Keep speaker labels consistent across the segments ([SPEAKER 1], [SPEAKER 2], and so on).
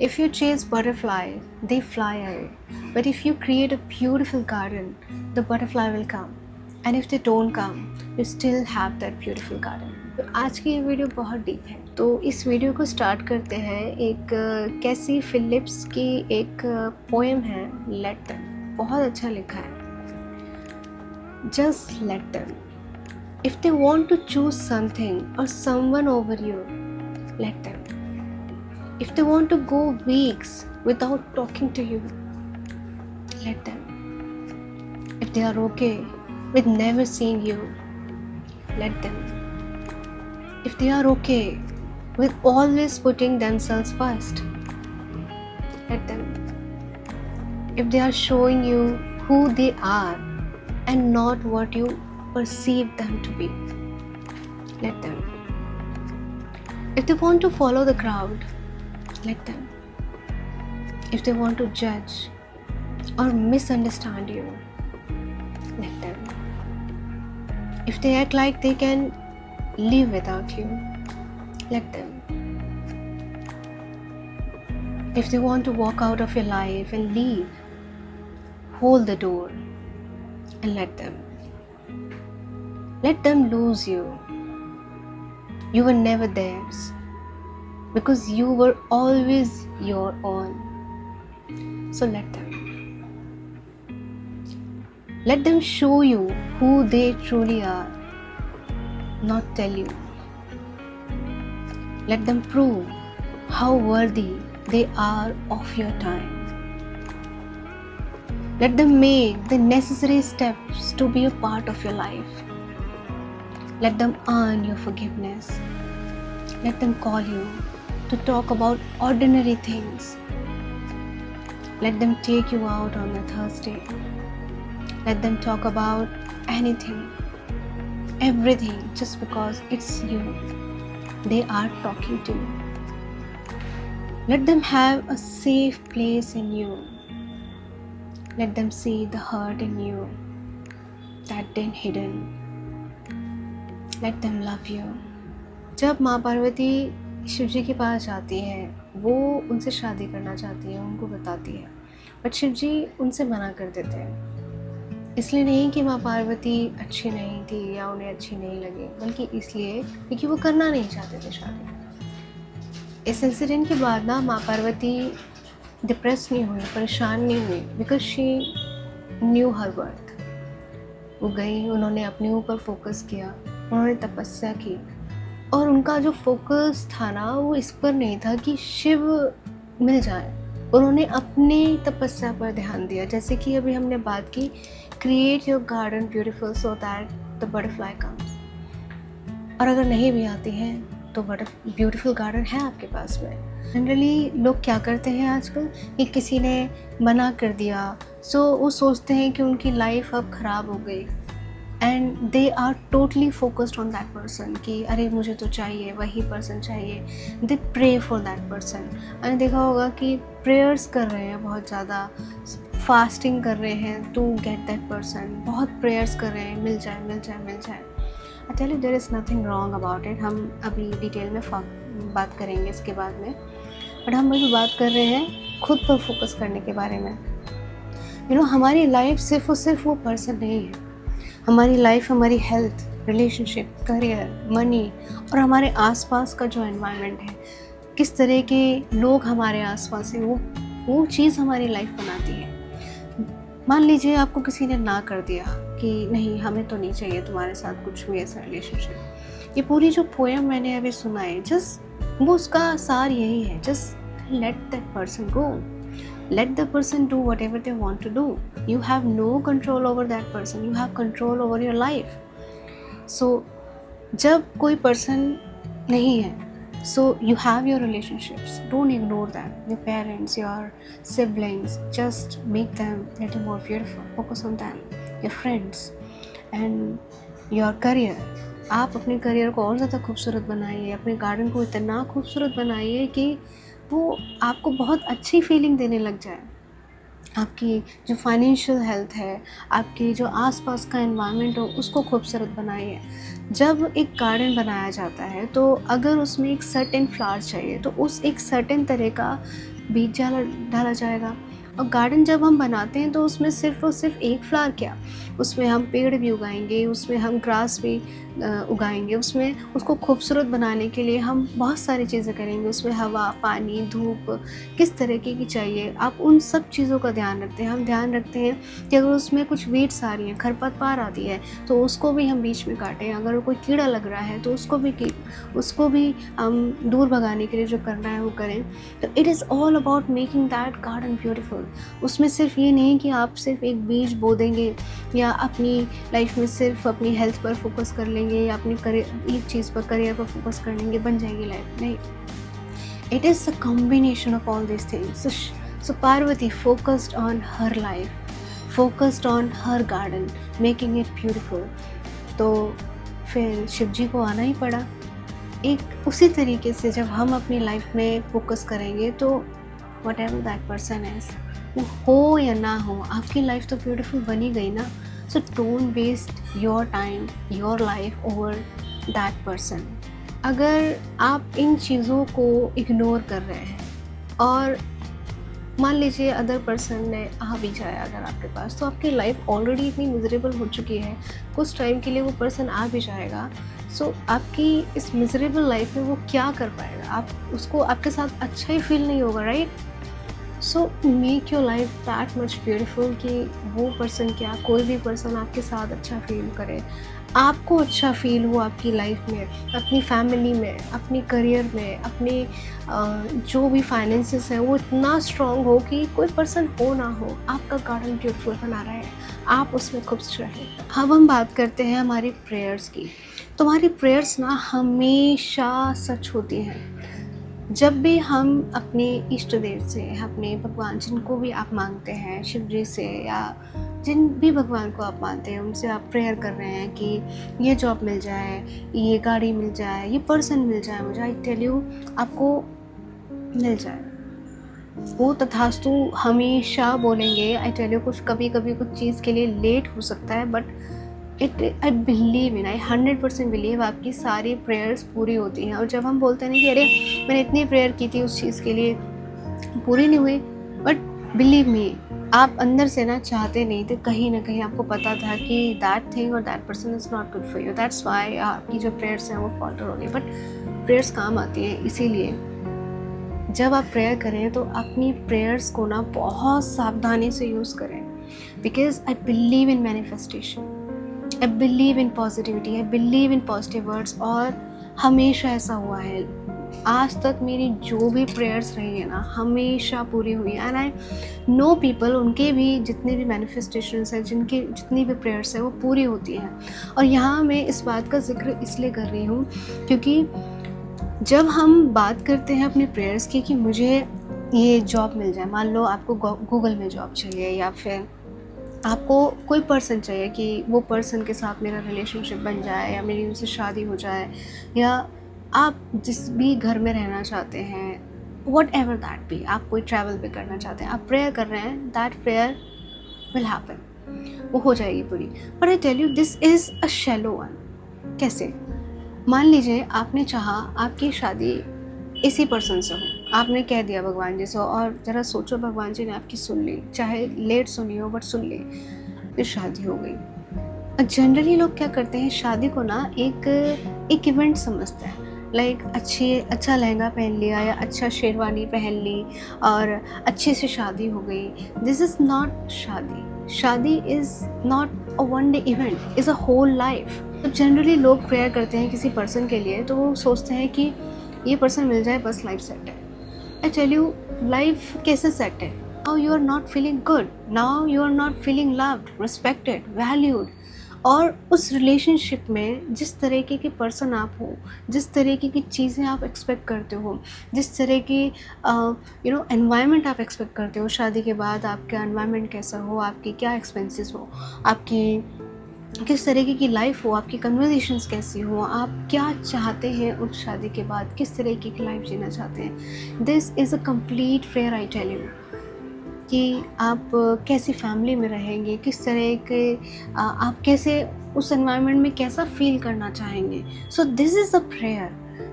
[SPEAKER 1] If you chase butterflies, they fly away. But if you create a beautiful garden, the butterfly will come. And if they don't come, you still have that beautiful garden. तो आज की ये video बहुत deep है, तो इस video को start करते हैं। एक कैसी फिलिप्स की एक पोएम है, लेट देम। बहुत अच्छा लिखा है। Just let them. If they want to choose something or someone over you, let them. If they want to go weeks without talking to you, let them. If they are okay with never seeing you, let them. If they are okay with always putting themselves first, let them. If they are showing you who they are and not what you perceive them to be, let them. If they want to follow the crowd, let them. If they want to judge or misunderstand you, let them. If they act like they can live without you, let them. If they want to walk out of your life and leave, hold the door and let them. Let them lose you. You were never theirs because you were always your own. So let them. Let them show you who they truly are, not tell you. Let them prove how worthy they are of your time. Let them make the necessary steps to be a part of your life. Let them earn your forgiveness. Let them call you to talk about ordinary things. Let them take you out on a Thursday. Let them talk about anything, everything, just because it's you. They are talking to you. Let them have a safe place in you. Let them see the hurt in you that been hidden. Let them love you. जब माँ पार्वती शिव जी के पास जाती है, वो उनसे शादी करना चाहती है, उनको बताती है, बट शिव जी उनसे मना कर देते हैं। इसलिए नहीं कि माँ पार्वती अच्छी नहीं थी या उन्हें अच्छी नहीं लगी, बल्कि इसलिए क्योंकि वो करना नहीं चाहते थे शादी। इस इंसिडेंट के बाद ना माँ पार्वती डिप्रेस नहीं हुई, परेशान नहीं हुई, because she knew her worth. वो गई, उन्होंने अपने ऊपर फोकस किया, उन्होंने तपस्या की, और उनका जो फोकस था ना, वो इस पर नहीं था कि शिव मिल जाए। उन्होंने अपनी तपस्या पर ध्यान दिया। जैसे कि अभी हमने बात की, create your garden beautiful so that the butterfly comes. और अगर नहीं भी आती हैं तो ब्यूटीफुल गार्डन है आपके पास में। जनरली लोग क्या करते हैं आजकल कि किसी ने मना कर दिया, सो वो सोचते हैं कि उनकी लाइफ अब ख़राब हो गई, and they are totally focused on that person कि अरे मुझे तो चाहिए, वही पर्सन चाहिए। They pray for that person. मैंने देखा होगा कि प्रेयर्स कर रहे हैं, बहुत ज़्यादा फास्टिंग कर रहे हैं टू गेट दैट पर्सन, बहुत प्रेयर्स कर रहे हैं, मिल जाए मिल जाए मिल जाए। I tell you there is nothing wrong about it. हम अभी डिटेल में बात करेंगे इसके बाद में, बट हम अभी बात कर रहे हैं खुद पर फोकस करने के बारे में। हमारी लाइफ सिर्फ और सिर्फ वो पर्सन नहीं है। हमारी लाइफ, हमारी हेल्थ, रिलेशनशिप, करियर, मनी और हमारे आसपास का जो एनवायरनमेंट है, किस तरह के लोग हमारे आसपास हैं, वो चीज़ हमारी लाइफ बनाती है। मान लीजिए आपको किसी ने ना कर दिया कि नहीं, हमें तो नहीं चाहिए तुम्हारे साथ कुछ भी ऐसा रिलेशनशिप। ये पूरी जो पोएम मैंने अभी सुना है, जस्ट वो उसका सार यही है, just let that person go. Let the person do whatever they want to do. You have no control over that person. You have control over your life. So, जब कोई person नहीं है, so you have your relationships. Don't ignore them. Your parents, your siblings, just make them a little more beautiful. Focus on them. Your friends and your career. आप अपने career को और ज़्यादा खूबसूरत बनाइए, अपने गार्डन को इतना खूबसूरत बनाइए कि वो आपको बहुत अच्छी फीलिंग देने लग जाए। आपकी जो फाइनेंशियल हेल्थ है, आपकी जो आसपास का एनवायरनमेंट हो, उसको खूबसूरत बनाइए। जब एक गार्डन बनाया जाता है तो अगर उसमें एक सर्टेन फ्लावर चाहिए तो उस एक सर्टेन तरह का बीज डाला जाएगा। और गार्डन जब हम बनाते हैं तो उसमें सिर्फ़ और सिर्फ एक फ्लावर क्या, उसमें हम पेड़ भी उगाएंगे, उसमें हम ग्रास भी उगाएंगे, उसमें उसको खूबसूरत बनाने के लिए हम बहुत सारी चीज़ें करेंगे। उसमें हवा, पानी, धूप किस तरीके की चाहिए, आप उन सब चीज़ों का ध्यान रखते हैं। हम ध्यान रखते हैं कि अगर उसमें कुछ वीड्स आ रही हैं, खरपतवार आती है, तो उसको भी हम बीच में काटें। अगर कोई कीड़ा लग रहा है तो उसको भी हम दूर भगाने के लिए जो करना है वो करें। तो it is all about making that garden beautiful. उसमें सिर्फ ये नहीं कि आप सिर्फ एक बीज बो देंगे या अपनी लाइफ में सिर्फ अपनी हेल्थ पर फोकस कर लेंगे या अपनी करियर, एक चीज़ पर, करियर पर फोकस कर लेंगे, बन जाएगी लाइफ। नहीं, it is a combination of all this things. So Parvati focused on her life, focused on her garden, making it beautiful. तो फिर शिव जी को आना ही पड़ा। एक उसी तरीके से जब हम अपनी लाइफ में फोकस करेंगे तो what ever that person is, वो हो या ना हो, आपकी लाइफ तो ब्यूटीफुल बनी गई ना। So don't waste your time, your life over that person. अगर आप इन चीज़ों को इग्नोर कर रहे हैं और मान लीजिए अदर पर्सन ने आ भी जाए अगर आपके पास, तो आपकी लाइफ ऑलरेडी इतनी मिजरेबल हो चुकी है, कुछ टाइम के लिए वो पर्सन आ भी जाएगा। सो आपकी इस मिजरेबल लाइफ में वो क्या कर पाएगा, आप उसको आपके साथ अच्छा ही फील नहीं होगा, right? So make your life that much beautiful कि वो पर्सन क्या, कोई भी पर्सन आपके साथ अच्छा फील करे, आपको अच्छा फील हो आपकी लाइफ में, अपनी फैमिली में, अपनी करियर में, अपने जो भी फाइनेंसेस हैं वो इतना स्ट्रॉन्ग हो कि कोई पर्सन हो ना हो, आपका गार्डन ब्यूटीफुल बना रहा है, आप उसमें खुश रहें। अब हम बात करते हैं हमारी प्रेयर्स की। तो हमारी प्रेयर्स ना हमेशा सच होती हैं। जब भी हम अपने इष्ट देव से, अपने भगवान जिनको भी आप मांगते हैं, शिव जी से या जिन भी भगवान को आप मानते हैं, उनसे आप प्रेयर कर रहे हैं कि ये जॉब मिल जाए, ये गाड़ी मिल जाए, ये पर्सन मिल जाए मुझे, आई टेल यू आपको मिल जाए। वो तथास्तु हमेशा बोलेंगे। आई टेल यू कभी कभी कुछ चीज़ के लिए लेट हो सकता है, but I believe in, I 100% believe आपकी सारी प्रेयर्स पूरी होती हैं। और जब हम बोलते हैं ना कि अरे मैंने इतनी प्रेयर की थी उस चीज़ के लिए, पूरी नहीं हुई, बट बिलीव मी, आप अंदर से ना चाहते नहीं थे, कहीं ना कहीं आपको पता था कि दैट थिंग और that person is not good for you, that's why आपकी जो प्रेयर्स हैं वो फॉल्टर हो गई। बट प्रेयर्स काम आती हैं, इसीलिए जब आप प्रेयर करें तो अपनी प्रेयर्स को ना बहुत सावधानी से यूज़ करें। Because I believe in manifestation, I believe in positivity, I believe in positive words. और हमेशा ऐसा हुआ है, आज तक मेरी जो भी प्रेयर्स रही है ना हमेशा पूरी हुई है। एंड आई नो पीपल, उनके भी जितने भी मैनिफेस्टेशंस हैं, जिनकी जितनी भी प्रेयर्स हैं वो पूरी होती हैं। और यहाँ मैं इस बात का जिक्र इसलिए कर रही हूँ क्योंकि जब हम बात करते हैं अपनी प्रेयर्स की कि मुझे ये जॉब मिल जाए, मान लो आपको गूगल में जॉब चाहिए या फिर आपको कोई पर्सन चाहिए कि वो पर्सन के साथ मेरा रिलेशनशिप बन जाए या मेरी उनसे शादी हो जाए, या आप जिस भी घर में रहना चाहते हैं, वट एवर दैट बी, आप कोई ट्रैवल भी करना चाहते हैं, आप प्रेयर कर रहे हैं, दैट प्रेयर विल हैपन, वो हो जाएगी पूरी। But I tell you this is a shallow one. कैसे? मान लीजिए आपने चाहा आपकी शादी इसी पर्सन से हो, आपने कह दिया भगवान जी से, और ज़रा सोचो भगवान जी ने आपकी सुन ली, चाहे लेट सुनी हो बट सुन ली, फिर शादी हो गई। जनरली लोग क्या करते हैं, शादी को ना एक इवेंट समझते हैं, लाइक अच्छा लहंगा पहन लिया या अच्छा शेरवानी पहन ली और अच्छे से शादी हो गई। दिस इज़ नॉट शादी। शादी is not a one day event, is a whole life. तो जनरली लोग प्रेयर करते हैं किसी पर्सन के लिए तो वो सोचते हैं कि ये पर्सन मिल जाए बस लाइफ सेट है। आई टेल यू, लाइफ कैसे सेट है? Now you are not feeling good, now you are not feeling loved, respected, valued. और उस रिलेशनशिप में जिस तरीके के पर्सन आप हो, जिस तरीके की चीज़ें आप एक्सपेक्ट करते हो, जिस तरह की एनवायरनमेंट आप एक्सपेक्ट करते हो, शादी के बाद आपका एनवायरनमेंट कैसा हो, आपकी क्या एक्सपेंसेस हो, आपकी किस तरीके की लाइफ हो, आपकी कन्वर्सेशंस कैसी हो, आप क्या चाहते हैं उस शादी के बाद, किस तरीके की लाइफ जीना चाहते हैं। This is a complete fair, I tell you, कि आप कैसी फैमिली में रहेंगे, किस तरह के आप कैसे उस एनवायरनमेंट में कैसा फील करना चाहेंगे। So this is a prayer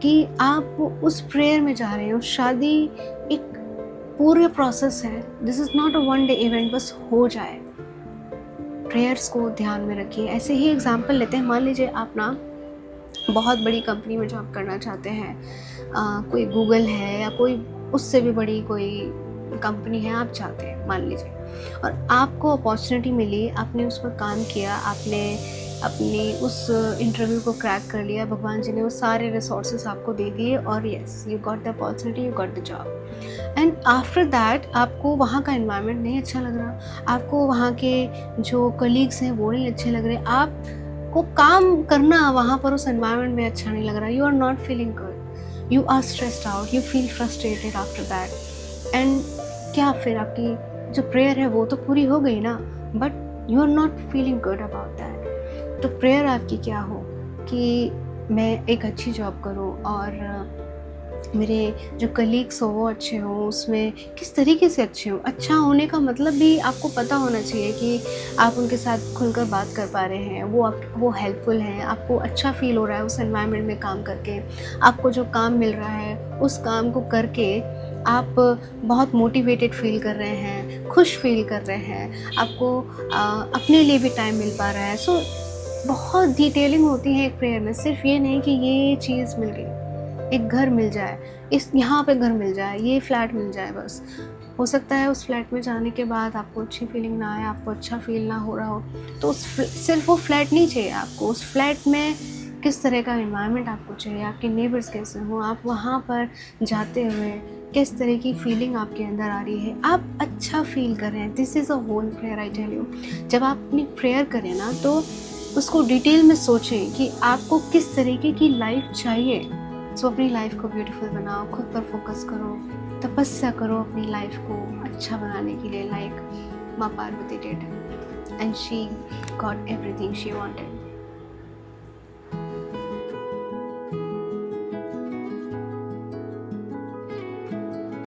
[SPEAKER 1] कि आप उस प्रेयर में जा रहे हो। शादी एक पूरे प्रोसेस है, this is not a one day event, बस हो जाए। प्रेयर्स को ध्यान में रखिए। ऐसे ही एग्जांपल लेते हैं, मान लीजिए आप ना बहुत बड़ी कंपनी में जॉब करना चाहते हैं, कोई गूगल है या कोई उससे भी बड़ी कोई कंपनी है आप चाहते हैं मान लीजिए, और आपको अपॉर्चुनिटी मिली, आपने उस पर काम किया, आपने अपनी उस इंटरव्यू को क्रैक कर लिया, भगवान जी ने वो सारे रिसोर्सेज आपको दे दिए और yes you got the opportunity, you got the job. And after that आपको वहाँ का एनवायरनमेंट नहीं अच्छा लग रहा, आपको वहाँ के जो कलीग्स हैं वो नहीं अच्छे लग रहे, आपको काम करना वहाँ पर उस एनवायरनमेंट में अच्छा नहीं लग रहा, you are not feeling good, you are stressed out, you feel frustrated after that. And क्या फिर आपकी जो प्रेयर है वो तो पूरी हो गई ना, but you are not feeling good about that. तो प्रेयर आपकी क्या हो कि मैं एक अच्छी जॉब करूं और मेरे जो कलीग्स हो वो अच्छे हों, उसमें किस तरीके से अच्छे हों। अच्छा होने का मतलब भी आपको पता होना चाहिए कि आप उनके साथ खुलकर बात कर पा रहे हैं, वो हेल्पफुल हैं, आपको अच्छा फ़ील हो रहा है उस एनवायरनमेंट में काम करके, आपको जो काम मिल रहा है उस काम को करके आप बहुत मोटिवेटेड फ़ील कर रहे हैं, खुश फ़ील कर रहे हैं, आपको अपने लिए भी टाइम मिल पा रहा है। सो बहुत डिटेलिंग होती है एक प्रेयर में, सिर्फ ये नहीं कि ये चीज़ मिल गई, एक घर मिल जाए, इस यहाँ पे घर मिल जाए, ये फ्लैट मिल जाए बस। हो सकता है उस फ्लैट में जाने के बाद आपको अच्छी फीलिंग ना आए, आपको अच्छा फील ना हो रहा हो, तो सिर्फ वो फ्लैट नहीं चाहिए आपको, उस फ्लैट में किस तरह का एनवायरनमेंट आपको चाहिए, आपके नेबर्स कैसे हों, आप वहाँ पर जाते हुए किस तरह की फीलिंग आपके अंदर आ रही है, आप अच्छा फील कर रहे हैं। This is a whole prayer, I tell you. जब आप अपनी प्रेयर करें ना तो उसको डिटेल में सोचें कि आपको किस तरीके की लाइफ चाहिए। सो अपनी लाइफ को ब्यूटीफुल बनाओ, खुद पर फोकस करो, तपस्या करो अपनी लाइफ को अच्छा बनाने के लिए, लाइक माँ Parvati did and she got everything she wanted.